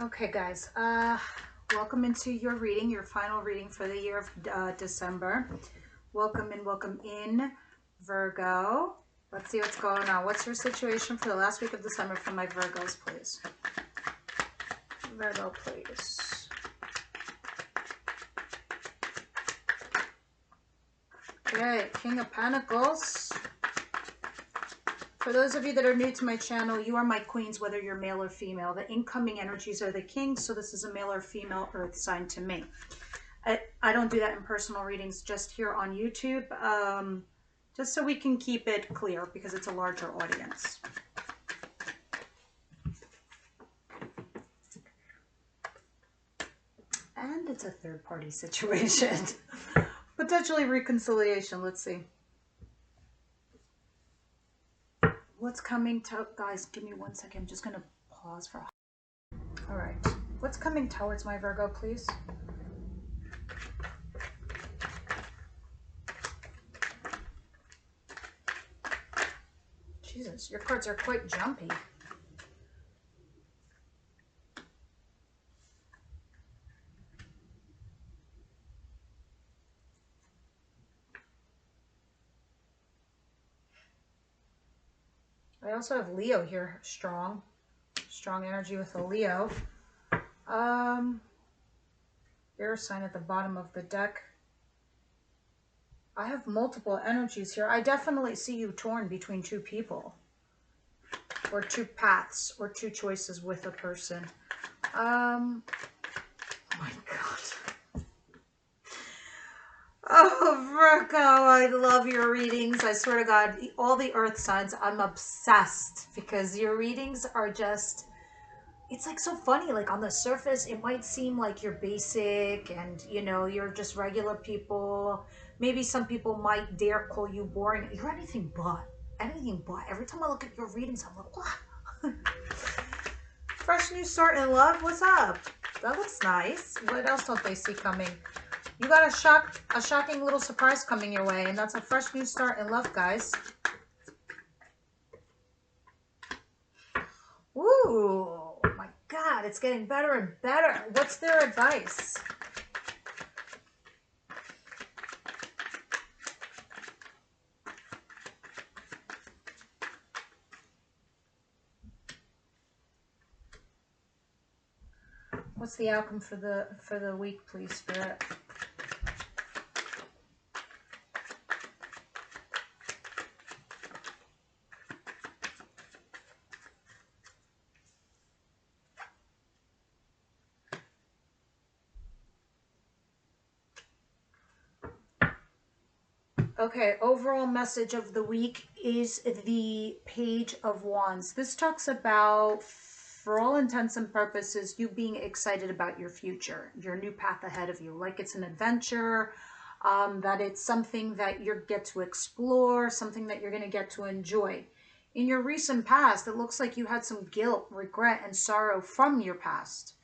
Okay, guys, welcome into your reading, your final reading for the year of December. Welcome in, Virgo. Let's see what's going on. What's your situation for the last week of December for my Virgos, please? Virgo, please. Okay, King of Pentacles. For those of you that are new to my channel, you are my queens, whether you're male or female. The incoming energies are the kings, so this is a male or female earth sign to me. I don't do that in personal readings, just here on YouTube, just so we can keep it clear because it's a larger audience. And it's a third-party situation. Potentially reconciliation. Let's see. What's coming to... Guys, give me 1 second. I'm just going to pause for... All right. What's coming towards my Virgo, please? Jesus, your cards are quite jumpy. I also have Leo here, strong energy with a Leo. Air sign at the bottom of the deck. I have multiple energies here. I definitely see you torn between two people, or two paths, or two choices with a person. Oh my God. Oh, Virgo, I love your readings. I swear to God, all the earth signs, I'm obsessed because your readings are just, it's like so funny. Like on the surface, it might seem like you're basic and, you know, you're just regular people. Maybe some people might dare call you boring. You're anything but. Anything but. Every time I look at your readings, I'm like, what? Fresh new start in love? What's up? That looks nice. What else don't they see coming? You got a shocking little surprise coming your way, and that's a fresh new start in love, guys. Ooh, my God, it's getting better and better. What's their advice? What's the outcome for the week, please, Spirit? Okay, overall message of the week is the Page of Wands. This talks about, for all intents and purposes, you being excited about your future, your new path ahead of you. Like it's an adventure, that it's something that you get to explore, something that you're going to get to enjoy. In your recent past, it looks like you had some guilt, regret, and sorrow from your past.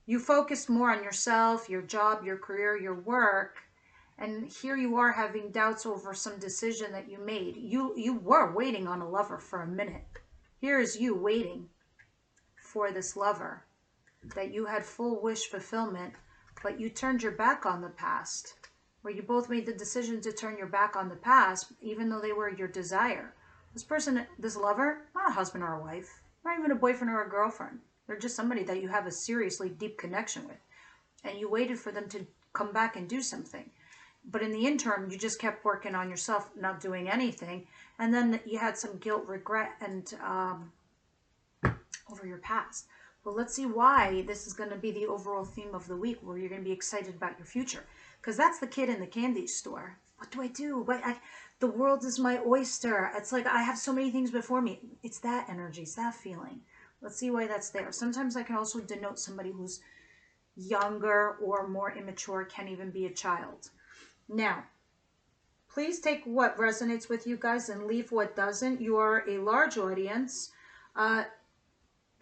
You focused more on yourself, your job, your career, your work. And here you are having doubts over some decision that you made. You were waiting on a lover for a minute. Here is you waiting for this lover that you had full wish fulfillment, but you turned your back on the past, where you both made the decision to turn your back on the past, even though they were your desire. This person, this lover, not a husband or a wife, not even a boyfriend or a girlfriend. They're just somebody that you have a seriously deep connection with. And you waited for them to come back and do something. But in the interim, you just kept working on yourself, not doing anything. And then you had some guilt, regret, and over your past. Well, let's see why this is going to be the overall theme of the week, where you're going to be excited about your future. Because that's the kid in the candy store. What do I do? The world is my oyster. It's like I have so many things before me. It's that energy. It's that feeling. Let's see why that's there. Sometimes I can also denote somebody who's younger or more immature, can't even be a child. Now, please take what resonates with you guys and leave what doesn't. You are a large audience. The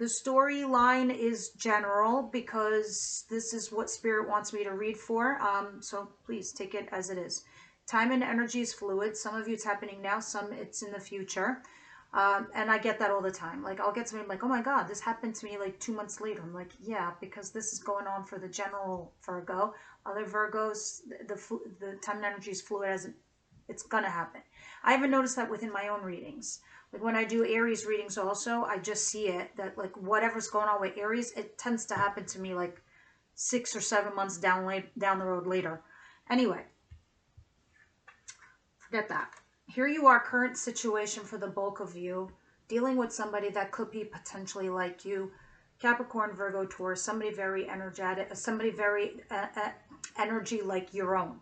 storyline is general because this is what Spirit wants me to read for. So please take it as it is. Time and energy is fluid. Some of you it's happening now, some it's in the future. And I get that all the time. Like, I'll get somebody like, oh my God, this happened to me like 2 months later. I'm like, yeah, because this is going on for the general Virgo. Other Virgos, the time and energy is fluid as it's going to happen. I even noticed that within my own readings. Like when I do Aries readings also, I just see it that like whatever's going on with Aries, it tends to happen to me like 6 or 7 months down the road later. Anyway, forget that. Here you are, current situation for the bulk of you, dealing with somebody that could be potentially like you, Capricorn, Virgo, Taurus, somebody very energetic, somebody very energy like your own.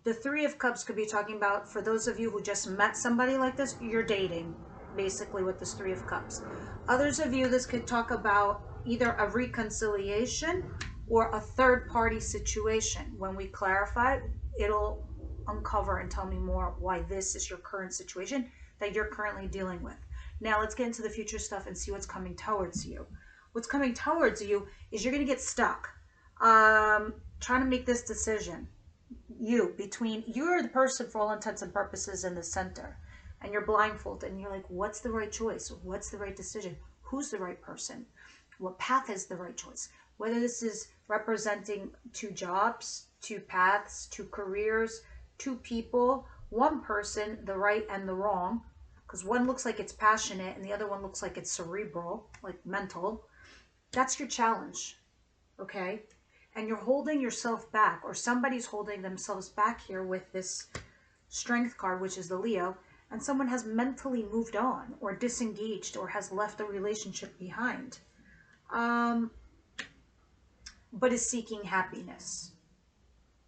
The Three of Cups could be talking about, for those of you who just met somebody like this, you're dating, basically, with this Three of Cups. Others of you, this could talk about either a reconciliation or a third-party situation. When we clarify, it'll uncover and tell me more why this is your current situation that you're currently dealing with. Now let's get into the future stuff and see what's coming towards you. What's coming towards you is you're going to get stuck trying to make this decision. You're the person for all intents and purposes in the center, and you're blindfolded and you're like, what's the right choice? What's the right decision? Who's the right person? What path is the right choice? Whether this is representing two jobs, two paths, two careers, two people, one person, the right and the wrong, because one looks like it's passionate and the other one looks like it's cerebral, like mental. That's your challenge, okay? And you're holding yourself back, or somebody's holding themselves back here with this Strength card, which is the Leo, and someone has mentally moved on or disengaged or has left a relationship behind, but is seeking happiness,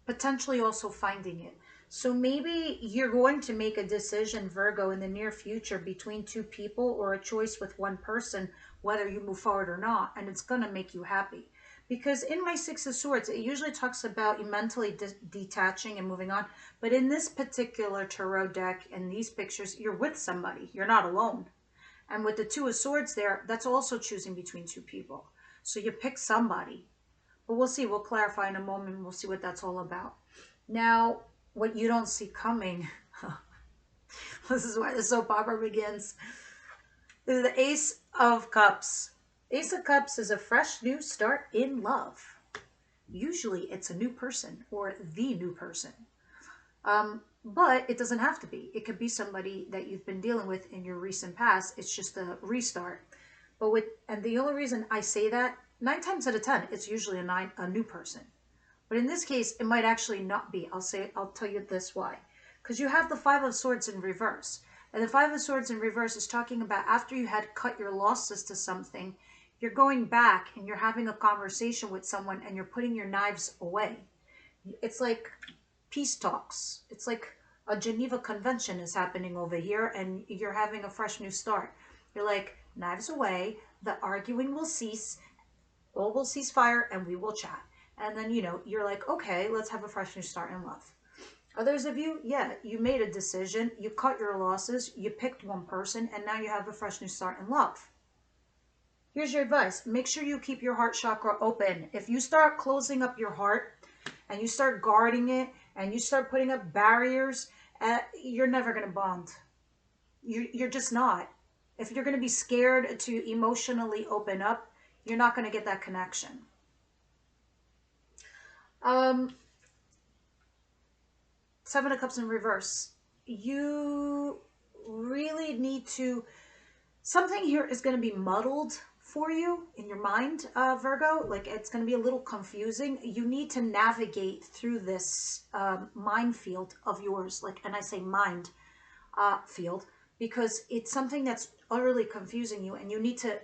potentially also finding it. So maybe you're going to make a decision, Virgo, in the near future between two people or a choice with one person, whether you move forward or not, and it's going to make you happy. Because in my Six of Swords, it usually talks about you mentally detaching and moving on. But in this particular tarot deck and these pictures, you're with somebody. You're not alone. And with the Two of Swords there, that's also choosing between two people. So you pick somebody. But we'll see. We'll clarify in a moment. We'll see what that's all about. Now, what you don't see coming, this is why the soap opera begins, is the Ace of Cups. Ace of Cups is a fresh new start in love. Usually it's a new person or the new person. But it doesn't have to be. It could be somebody that you've been dealing with in your recent past. It's just a restart. And the only reason I say that, 9 times out of 10, it's usually a new person. But in this case, it might actually not be. I'll tell you this why. Because you have the Five of Swords in reverse. And the Five of Swords in reverse is talking about after you had cut your losses to something, you're going back and you're having a conversation with someone and you're putting your knives away. It's like peace talks. It's like a Geneva Convention is happening over here and you're having a fresh new start. You're like, knives away, the arguing will cease, all will cease fire, and we will chat. And then, you're like, okay, let's have a fresh new start in love. Others of you, yeah, you made a decision, you cut your losses, you picked one person, and now you have a fresh new start in love. Here's your advice. Make sure you keep your heart chakra open. If you start closing up your heart and you start guarding it and you start putting up barriers, you're never going to bond. You're just not. If you're going to be scared to emotionally open up, you're not going to get that connection. Seven of Cups in reverse. You really need to... Something here is going to be muddled for you in your mind, Virgo. Like, it's going to be a little confusing. You need to navigate through this minefield of yours. And I say mind field because it's something that's utterly confusing you, and you need to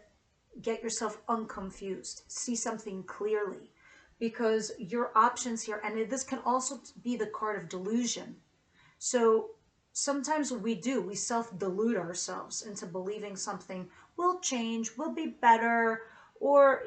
get yourself unconfused. See something clearly, because your options here, and this can also be the card of delusion. So sometimes we self-delude ourselves into believing something will change, will be better, or,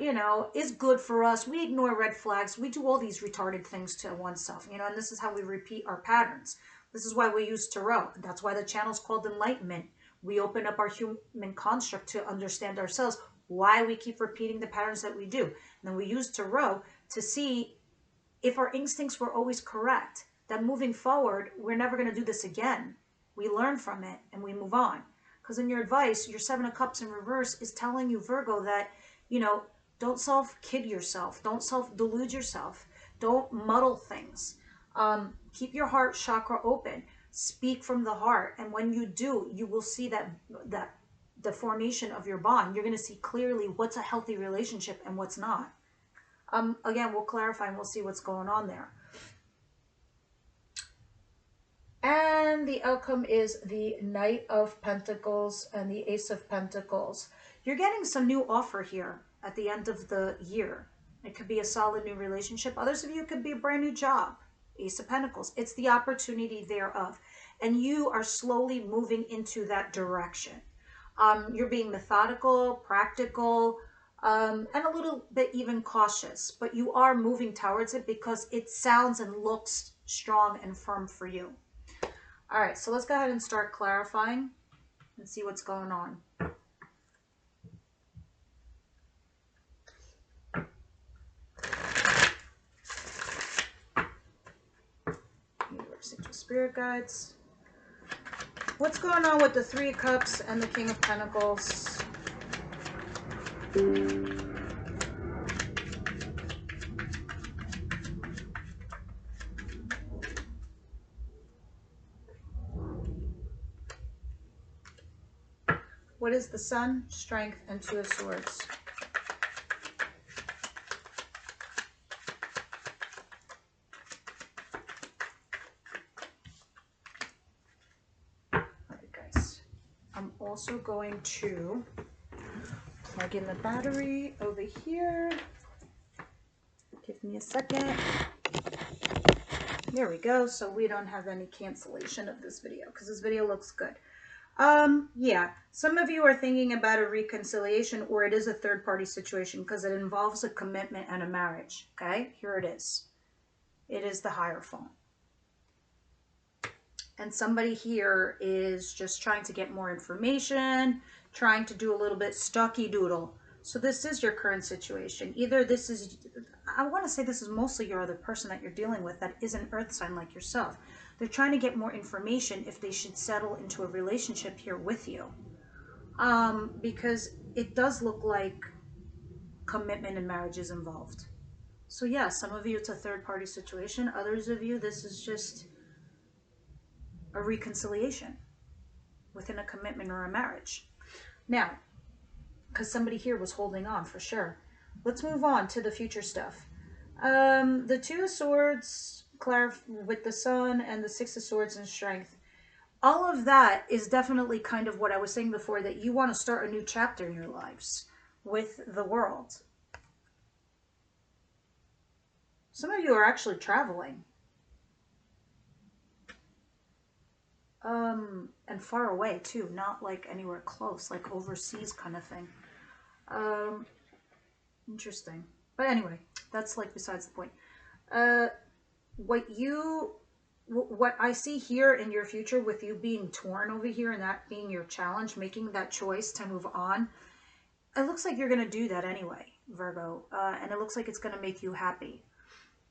is good for us. We ignore red flags. We do all these retarded things to oneself, and this is how we repeat our patterns. This is why we use tarot. That's why the channel is called Enlightenment. We open up our human construct to understand ourselves, why we keep repeating the patterns that we do. And then we use tarot to see if our instincts were always correct, that moving forward, we're never going to do this again. We learn from it and we move on. Because in your advice, your Seven of Cups in reverse is telling you, Virgo, that, you know, don't self-kid yourself. Don't self-delude yourself. Don't muddle things. Keep your heart chakra open. Speak from the heart. And when you do, you will see that the formation of your bond. You're going to see clearly what's a healthy relationship and what's not. Again, we'll clarify and we'll see what's going on there. And the outcome is the Knight of Pentacles and the Ace of Pentacles. You're getting some new offer here at the end of the year. It could be a solid new relationship. Others of you, it could be a brand new job. Ace of Pentacles. It's the opportunity thereof. And you are slowly moving into that direction. You're being methodical, practical, and a little bit even cautious. But you are moving towards it because it sounds and looks strong and firm for you. All right, so let's go ahead and start clarifying and see what's going on. Universe, angel, spirit guides. What's going on with the Three of Cups and the King of Pentacles? What is the Sun, Strength, and Two of Swords? All right, guys. I'm also going to plug in the battery over here. Give me a second. There we go. So we don't have any cancellation of this video because this video looks good. Yeah, some of you are thinking about a reconciliation, or it is a third-party situation because it involves a commitment and a marriage. Okay, here it is. It is the Hierophant. And somebody here is just trying to get more information, trying to do a little bit stocky doodle. So this is your current situation. Either this is, I want to say this is mostly your other person that you're dealing with that is an earth sign like yourself. They're trying to get more information if they should settle into a relationship here with you. Because it does look like commitment and marriage is involved. So yeah, some of you it's a third-party situation. Others of you, this is just a reconciliation within a commitment or a marriage. Now, because somebody here was holding on for sure. Let's move on to the future stuff. The Two of Swords with the Sun and the Six of Swords and Strength. All of that is definitely kind of what I was saying before, that you want to start a new chapter in your lives with the world. Some of you are actually traveling. And far away too, not like anywhere close, like overseas kind of thing. Interesting. But anyway, that's like besides the point. What I see here in your future with you being torn over here and that being your challenge, making that choice to move on, it looks like you're going to do that anyway, Virgo. And it looks like it's going to make you happy.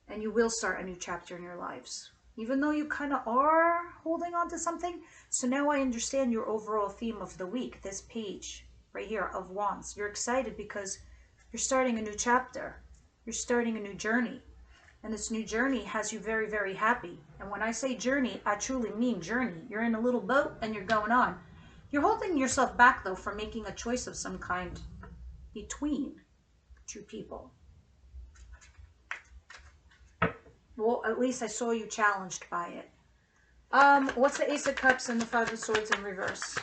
And you will start a new chapter in your lives. Even though you kind of are holding on to something. So now I understand your overall theme of the week, this page right here of Wands. You're excited because you're starting a new chapter. You're starting a new journey. And this new journey has you very, very happy. And when I say journey, I truly mean journey. You're in a little boat and you're going on. You're holding yourself back, though, from making a choice of some kind between two people. Well, at least I saw you challenged by it. What's the Ace of Cups and the Five of Swords in reverse?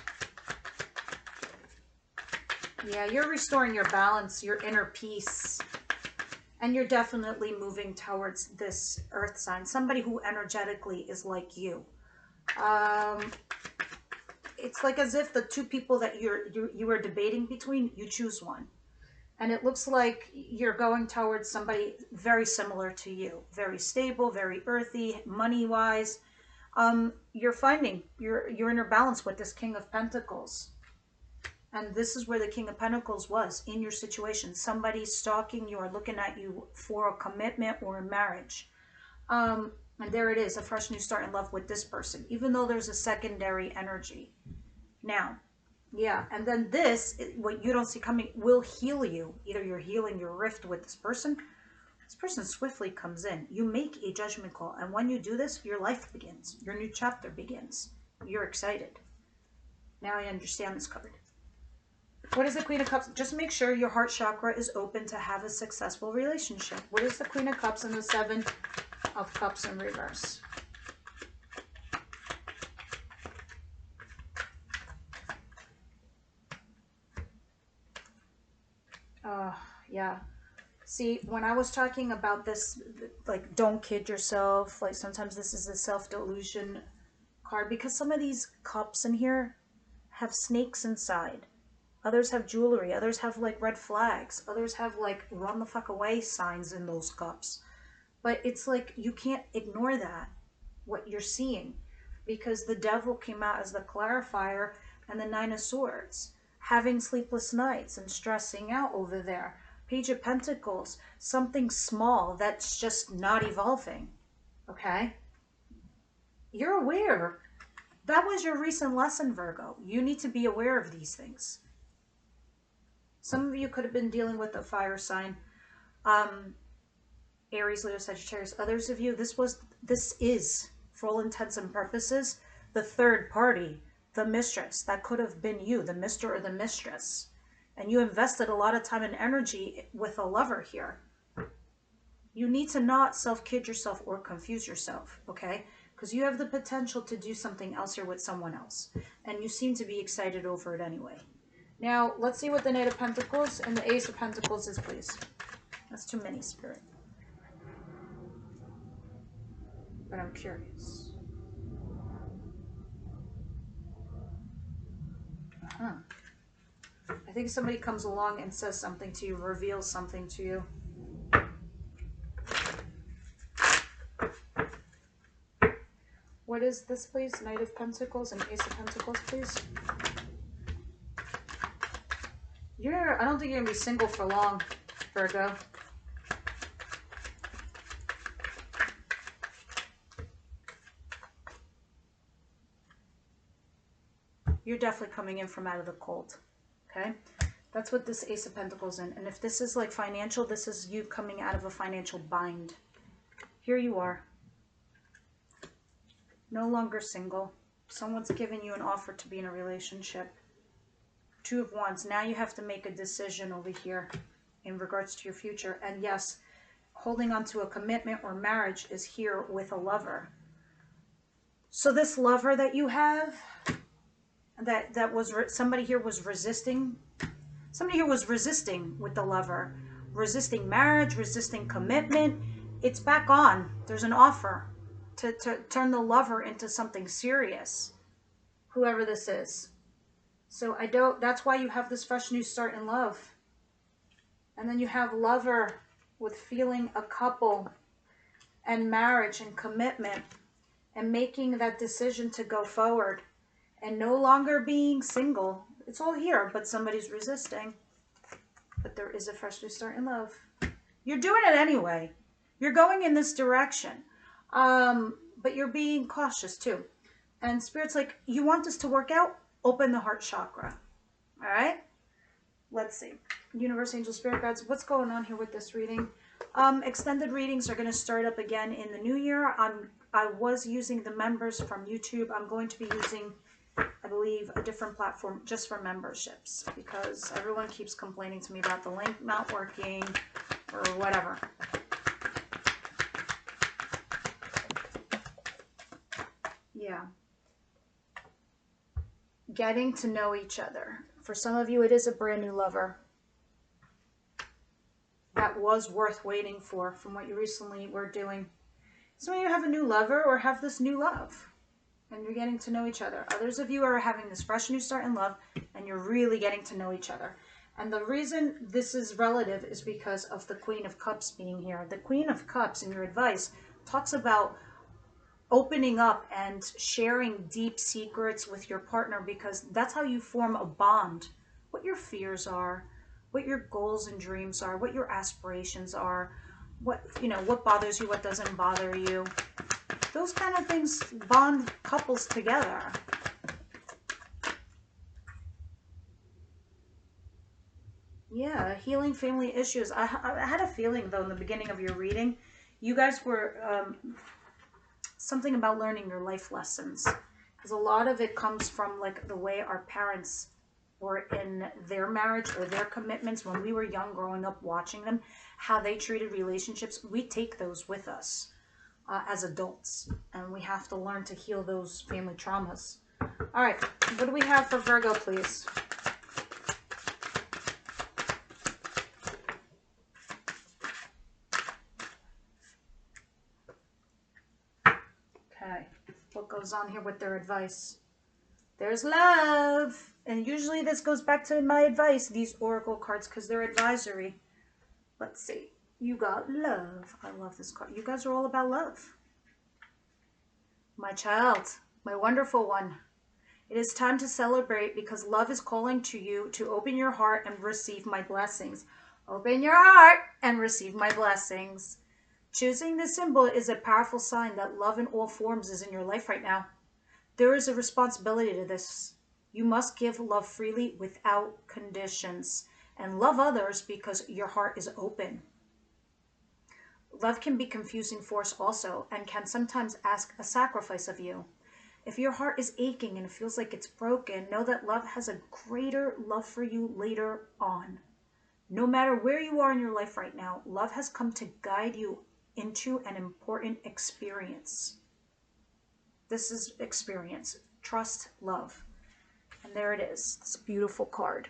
Yeah, you're restoring your balance, your inner peace. And you're definitely moving towards this earth sign. Somebody who energetically is like you. It's like as if the two people that you were debating between, you choose one. And it looks like you're going towards somebody very similar to you. Very stable, very earthy, money-wise. You're finding your inner balance with this King of Pentacles. And this is where the King of Pentacles was in your situation. Somebody stalking you or looking at you for a commitment or a marriage. And there it is, a fresh new start in love with this person. Even though there's a secondary energy. Now, Yeah, and then this, what you don't see coming, will heal you. Either you're healing your rift with this person swiftly comes in. You make a judgment call, and when you do this, your life begins. Your new chapter begins. You're excited. Now I understand this card. What is the Queen of Cups? Just make sure your heart chakra is open to have a successful relationship. What is the Queen of Cups and the Seven of Cups in reverse? Yeah. See, when I was talking about this, like, don't kid yourself, like, sometimes this is a self-delusion card, because some of these cups in here have snakes inside. Others have jewelry. Others have, like, red flags. Others have, like, run the fuck away signs in those cups. But it's like, you can't ignore that, what you're seeing, because the devil came out as the clarifier, and the Nine of Swords, having sleepless nights and stressing out over there. Page of Pentacles, something small that's just not evolving. Okay? You're aware. That was your recent lesson, Virgo. You need to be aware of these things. Some of you could have been dealing with a fire sign. Aries, Leo, Sagittarius. Others of you, this is, for all intents and purposes, the third party, the mistress. That could have been you, the mister or the mistress. And you invested a lot of time and energy with a lover here. You need to not self-kid yourself or confuse yourself, okay? Because you have the potential to do something else here with someone else. And you seem to be excited over it anyway. Now, let's see what the Knight of Pentacles and the Ace of Pentacles is, please. That's too many, Spirit. But I'm curious. I think somebody comes along and says something to you, reveals something to you. What is this, please? Knight of Pentacles and Ace of Pentacles, please. I don't think you're going to be single for long, Virgo. You're definitely coming in from out of the cold, okay? That's what this Ace of Pentacles in. And if this is like financial, this is you coming out of a financial bind. Here you are. No longer single. Someone's given you an offer to be in a relationship. Two of Wands. Now you have to make a decision over here in regards to your future. And yes, holding on to a commitment or marriage is here with a lover. So this lover that you have, that was somebody here was resisting. Somebody here was resisting with the lover, resisting marriage, resisting commitment. It's back on. There's an offer to turn the lover into something serious, whoever this is. So that's why you have this fresh new start in love. And then you have lover with feeling a couple and marriage and commitment and making that decision to go forward and no longer being single. It's all here, but somebody's resisting. But there is a fresh new start in love. You're doing it anyway. You're going in this direction. But you're being cautious too. And Spirit's like, you want this to work out? Open the heart chakra. All right? Let's see. Universe, angel, spirit guides. What's going on here with this reading? Extended readings are going to start up again in the new year. I was using the members from YouTube. I'm going to be using, I believe, a different platform just for memberships, because everyone keeps complaining to me about the link not working or whatever. Yeah. Getting to know each other. For some of you, it is a brand new lover. That was worth waiting for from what you recently were doing. Some of you have a new lover or have this new love, and you're getting to know each other. Others of you are having this fresh new start in love, and you're really getting to know each other. And the reason this is relative is because of the Queen of Cups being here. The Queen of Cups, in your advice, talks about opening up and sharing deep secrets with your partner, because that's how you form a bond. What your fears are, what your goals and dreams are, what your aspirations are, what bothers you, what doesn't bother you. Those kind of things bond couples together. Yeah, healing family issues. I had a feeling, though, in the beginning of your reading, you guys were something about learning your life lessons. Because a lot of it comes from, like, the way our parents were in their marriage or their commitments when we were young, growing up, watching them, how they treated relationships. We take those with us as adults, and we have to learn to heal those family traumas. All right, what do we have for Virgo, please? Okay, what goes on here with their advice? There's love. And usually this goes back to my advice, these oracle cards, because they're advisory. Let's see. You got love. I love this card. You guys are all about love. My child, my wonderful one. It is time to celebrate because love is calling to you to open your heart and receive my blessings. Open your heart and receive my blessings. Choosing this symbol is a powerful sign that love in all forms is in your life right now. There is a responsibility to this. You must give love freely without conditions and love others because your heart is open. Love can be confusing force also and can sometimes ask a sacrifice of you. If your heart is aching and feels like it's broken, know that love has a greater love for you later on. No matter where you are in your life right now, love has come to guide you into an important experience. This is experience. Trust, love. And there it is. It's a beautiful card.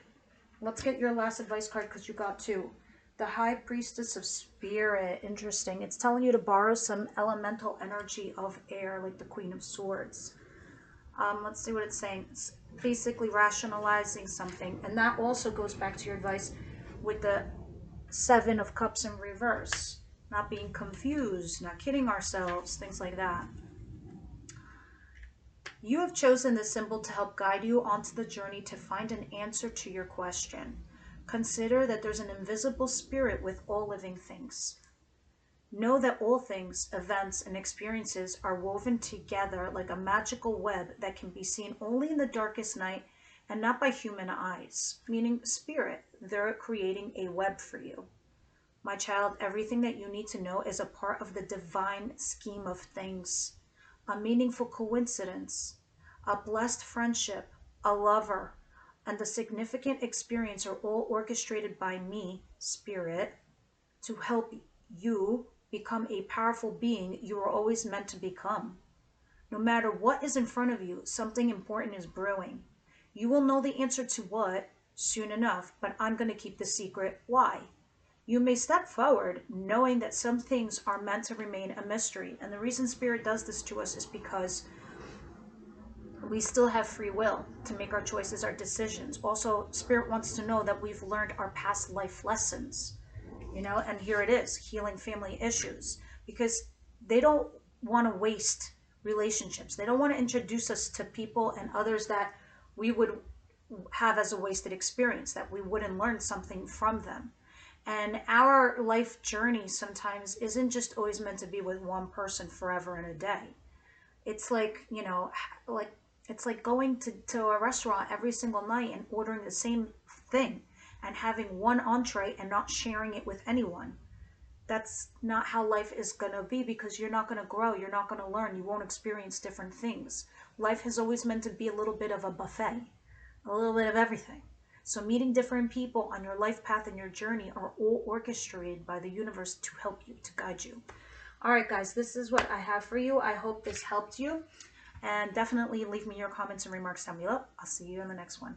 Let's get your last advice card because you got two. The High Priestess of Spirit. Interesting. It's telling you to borrow some elemental energy of air, like the Queen of Swords. Let's see what it's saying. It's basically rationalizing something. And that also goes back to your advice with the Seven of Cups in reverse. Not being confused, not kidding ourselves, things like that. You have chosen this symbol to help guide you onto the journey to find an answer to your question. Consider that there's an invisible spirit with all living things. Know that all things, events, and experiences are woven together like a magical web that can be seen only in the darkest night and not by human eyes, meaning spirit. They're creating a web for you. My child, everything that you need to know is a part of the divine scheme of things. A meaningful coincidence, a blessed friendship, a lover, and the significant experience are all orchestrated by me, Spirit, to help you become a powerful being you were always meant to become. No matter what is in front of you, something important is brewing. You will know the answer to what soon enough, but I'm going to keep the secret why. You may step forward knowing that some things are meant to remain a mystery. And the reason Spirit does this to us is because we still have free will to make our choices, our decisions. Also, Spirit wants to know that we've learned our past life lessons, you know, and here it is, healing family issues, because they don't want to waste relationships. They don't want to introduce us to people and others that we would have as a wasted experience, that we wouldn't learn something from them. And our life journey sometimes isn't just always meant to be with one person forever and a day. It's like, you know, like it's like going to a restaurant every single night and ordering the same thing and having one entree and not sharing it with anyone. That's not how life is going to be, because you're not going to grow. You're not going to learn. You won't experience different things. Life has always meant to be a little bit of a buffet, a little bit of everything. So meeting different people on your life path and your journey are all orchestrated by the universe to help you, to guide you. All right, guys, this is what I have for you. I hope this helped you. And definitely leave me your comments and remarks down below. I'll see you in the next one.